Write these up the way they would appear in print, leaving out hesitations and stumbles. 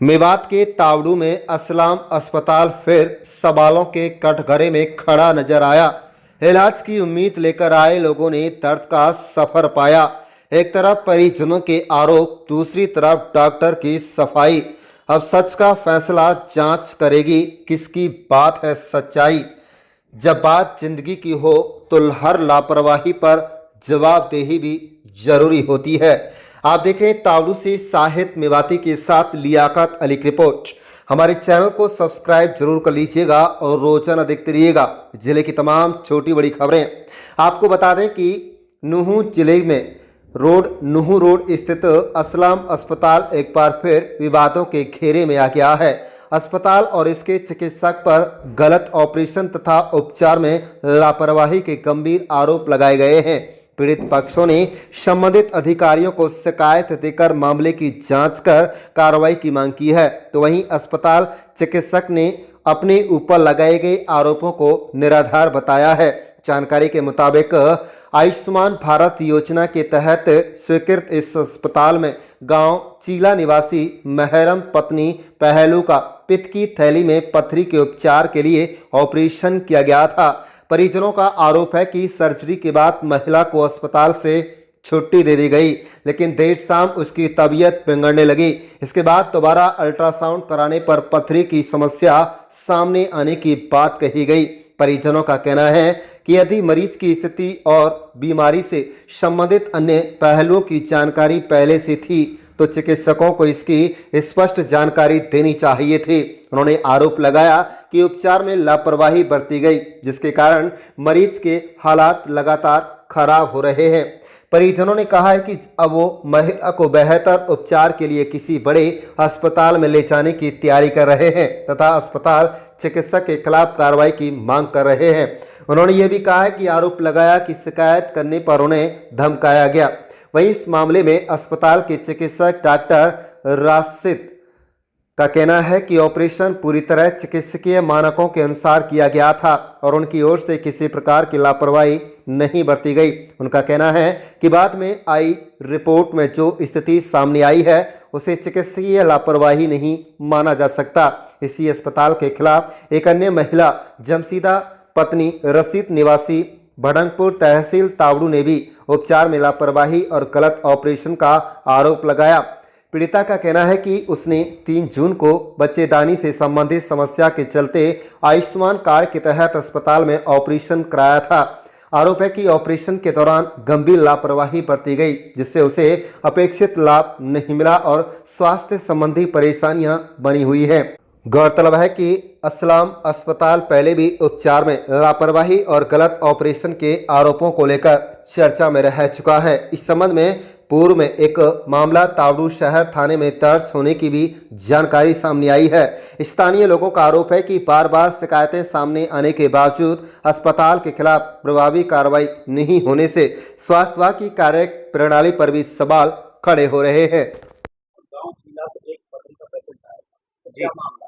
मेवात के तावड़ू में असलाम अस्पताल फिर सवालों के कटघरे में खड़ा नजर आया। इलाज की उम्मीद लेकर आए लोगों ने दर्द का सफर पाया। एक तरफ परिजनों के आरोप, दूसरी तरफ डॉक्टर की सफाई। अब सच का फैसला जांच करेगी किसकी बात है सच्चाई। जब बात जिंदगी की हो तो हर लापरवाही पर जवाबदेही भी जरूरी होती है। आप देखें तावड़ू से साहिद मेवाती के साथ लियाकत अली की रिपोर्ट। हमारे चैनल को सब्सक्राइब जरूर कर लीजिएगा और रोजाना देखते रहिएगा जिले की तमाम छोटी बड़ी खबरें। आपको बता दें कि नुहू जिले में नुहू रोड स्थित असलाम अस्पताल एक बार फिर विवादों के घेरे में आ गया है। अस्पताल और इसके चिकित्सक पर गलत ऑपरेशन तथा उपचार में लापरवाही के गंभीर आरोप लगाए गए हैं। पीड़ित पक्षों ने संबंधित अधिकारियों को शिकायत देकर मामले की जांच कर कार्रवाई की मांग की है, तो वहीं अस्पताल चिकित्सक ने अपने ऊपर लगाए गए आरोपों को निराधार बताया है। जानकारी के मुताबिक आयुष्मान भारत योजना के तहत स्वीकृत इस अस्पताल में गांव चीला निवासी महरम पत्नी पहलू का पित्त की थैली में पथरी के उपचार के लिए ऑपरेशन किया गया था। परिजनों का आरोप है कि सर्जरी के बाद महिला को अस्पताल से छुट्टी दे दी गई, लेकिन देर शाम उसकी तबीयत बिगड़ने लगी। इसके बाद दोबारा अल्ट्रासाउंड कराने पर पथरी की समस्या सामने आने की बात कही गई। परिजनों का कहना है कि यदि मरीज की स्थिति और बीमारी से संबंधित अन्य पहलुओं की जानकारी पहले से थी तो चिकित्सकों को इसकी स्पष्ट जानकारी देनी चाहिए थी। उन्होंने आरोप लगाया कि उपचार में लापरवाही बरती गई, जिसके कारण मरीज के हालात लगातार खराब हो रहे हैं। परिजनों ने कहा है कि अब वो महिला को बेहतर उपचार के लिए किसी बड़े अस्पताल में ले जाने की तैयारी कर रहे हैं तथा अस्पताल चिकित्सक के खिलाफ कार्रवाई की मांग कर रहे हैं। उन्होंने ये भी कहा है कि आरोप लगाया कि शिकायत करने पर उन्हें धमकाया गया। वहीं इस मामले में अस्पताल के चिकित्सक डॉक्टर राशिद का कहना है कि ऑपरेशन पूरी तरह चिकित्सकीय मानकों के अनुसार किया गया था और उनकी ओर से किसी प्रकार की लापरवाही नहीं बरती गई। उनका कहना है कि बाद में आई रिपोर्ट में जो स्थिति सामने आई है उसे चिकित्सकीय लापरवाही नहीं माना जा सकता। इसी अस्पताल के खिलाफ एक अन्य महिला जमशीदा पत्नी रशीद निवासी भड़ंगपुर तहसील तावड़ू ने भी उपचार में लापरवाही और गलत ऑपरेशन का आरोप लगाया। पीड़िता का कहना है कि उसने 3 जून को बच्चेदानी से संबंधित समस्या के चलते आयुष्मान कार्ड के तहत अस्पताल में ऑपरेशन कराया था। आरोप है कि ऑपरेशन के दौरान गंभीर लापरवाही बरती गई, जिससे उसे अपेक्षित लाभ नहीं मिला और स्वास्थ्य संबंधी परेशानियां बनी हुई हैं। गौरतलब है कि असलाम अस्पताल पहले भी उपचार में लापरवाही और गलत ऑपरेशन के आरोपों को लेकर चर्चा में रह चुका है। इस संबंध में पूर्व में एक मामला तावड़ू शहर थाने में दर्ज होने की भी जानकारी सामने आई है। स्थानीय लोगों का आरोप है कि बार बार शिकायतें सामने आने के बावजूद अस्पताल के खिलाफ प्रभावी कार्रवाई नहीं होने से स्वास्थ्य विभाग की कार्य प्रणाली पर भी सवाल खड़े हो रहे हैं। गांव जिला से एक पत्नी का पेशेंट आया था, क्या मामला?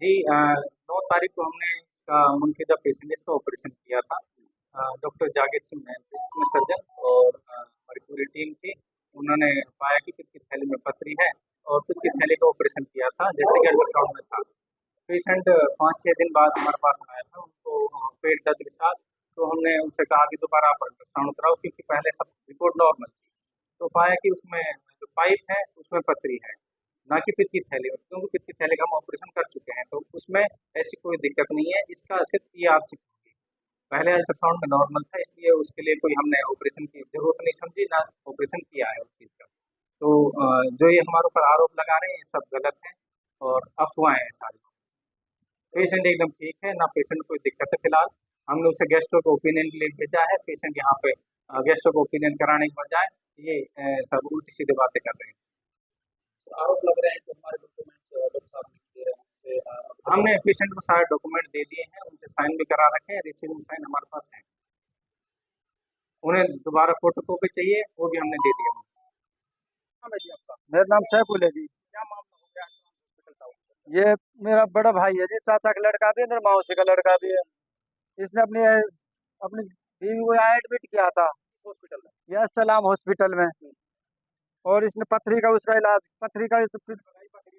जी 9 तारीख को हमने इसका मुनफिदा पेशेंट इसका ऑपरेशन किया था। डॉक्टर जागीर सिंह मैन थे इसमें सर्जन और हमारी पूरी टीम थी। उन्होंने पाया कि पित्त की थैली में पथरी है और पित्त की थैली का ऑपरेशन किया था जैसे कि अल्ट्रासाउंड में था। पेशेंट 5-6 दिन बाद हमारे पास आया था, उनको पेट दर्द के साथ। तो हमने उनसे कहा कि दोबारा आप अल्ट्रासाउंड कराओ, क्योंकि पहले सब रिपोर्ट नॉर्मल थी। तो पाया कि उसमें जो पाइप है उसमें पथरी है, ना कि पित्त की थैली में, क्योंकि पित्त की थैली का हम ऑपरेशन कर चुके हैं तो उसमें ऐसी कोई दिक्कत नहीं है। इसका सिर्फ पीआरसी होगी, पहले अल्ट्रासाउंड में नॉर्मल था, इसलिए उसके लिए कोई हमने ऑपरेशन की जरूरत नहीं समझी, ना ऑपरेशन किया है उस चीज़ का। तो जो ये हमारे ऊपर आरोप लगा रहे हैं ये सब गलत है और अफवाहें हैं सारी। पेशेंट एकदम ठीक है, ना पेशेंट कोई दिक्कत है फिलहाल। हमने उसे गेस्ट्रो को ओपिनियन के लिए भेजा है। पेशेंट यहाँ पे गेस्ट्रो को ओपिनियन कराने के बजाय ये सब उल्टी सीधी बातें कर रहे हैं। आरोप लग रहे हैं कि हमारे डॉक्यूमेंट्स डॉक्टर साहब लिख दे रहे हैं। हमने पेशेंट को सारे डॉक्यूमेंट दे दिए हैं, उनसे साइन भी करा रखे हैं, रिसीविंग साइन हमारे पास है। उन्हें दोबारा फोटोकॉपी चाहिए, वो भी हमने दे दिया। नाम है जी आपका? मेरा नाम सैफुल है जी। क्या मामला हो गया हॉस्पिटल का? ये मेरा बड़ा भाई है जी, चाचा का लड़का भी है, मेरे मौसी का लड़का भी है। इसने अपनी अपनी बीवी को यहाँ एडमिट किया था हॉस्पिटल में? यह सलाम हॉस्पिटल में। और इसने पथरी का उसका इलाज, पथरी का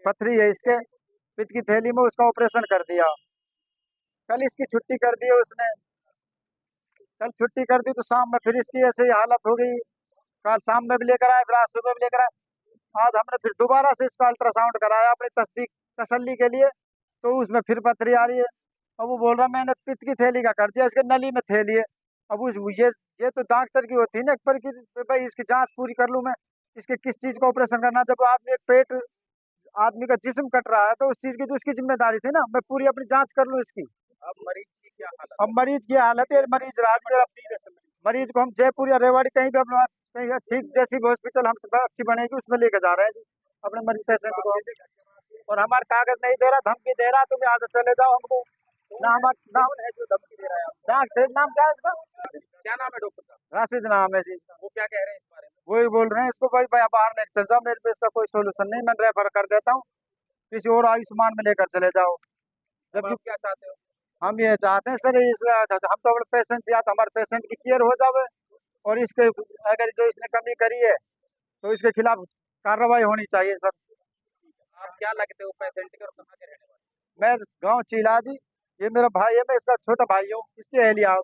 पथरी है इसके पित्त की थैली में, उसका ऑपरेशन कर दिया। कल इसकी छुट्टी कर दी है उसने, कल छुट्टी कर दी तो शाम में फिर इसकी ऐसे ही हालत हो गई। कल शाम में भी लेकर आए, फिर आज सुबह भी लेकर आए। आज हमने फिर दोबारा से इसका अल्ट्रासाउंड कराया अपनी तस्दीक तसल्ली के लिए, तो उसमें फिर पथरी आ रही है। अब वो बोल रहा मैंने पित्त की थैली का कर दिया, इसके नली में थैली है। अब उस ये तो डॉक्टर की होती है ना पर कि भाई इसकी जांच पूरी कर लूं मैं, इसके किस चीज का ऑपरेशन करना। जब आदमी एक पेट आदमी का जिस्म कट रहा है तो उस चीज की तो उसकी जिम्मेदारी थी ना, मैं पूरी अपनी जांच कर लूं इसकी। अब मरीज की क्या हालत? अब मरीज की हालत है, मरीज मरीज को हम जयपुर या रेवाड़ी कहीं भी अपना कहीं ठीक जैसी भी हॉस्पिटल हमसे अच्छी बनेगी उसमें लेके जा रहे हैं जी अपने मरीज पेशेंट को। और हमारे कागज नहीं दे रहा, धमकी दे रहा तुम यहाँ से चले जाओ हमको। ना हमारा नाम है जो धमकी दे रहा है आपको? डॉक्टर नाम क्या है इसका? क्या नाम है डॉक्टर का? राशिद नाम है जी इसका। वो क्या कह रहे हैं इस बारे में? वही बोल रहे हैं इसको भाई भाई बाहर लेकर चल जाओ, मेरे पे इसका कोई सोल्यूशन नहीं, मैं रेफर कर देता हूँ किसी और आयुष्मान में लेकर चले जाओ। अब आप क्या चाहते हो? हम ये चाहते हैं सर हम तो अपने पेशेंट या तो हमारे पेशेंट की केयर हो जावे, और इसके अगर जो इसने कमी करी है तो इसके खिलाफ कार्रवाई होनी चाहिए सर। आप क्या लगते हो पेशेंट के और कहाँ के रहने वाले? मैं गांव चीला जी, ये मेरा भाई है, मैं इसका छोटा भाई हूँ, इसकी एहलिया हूँ।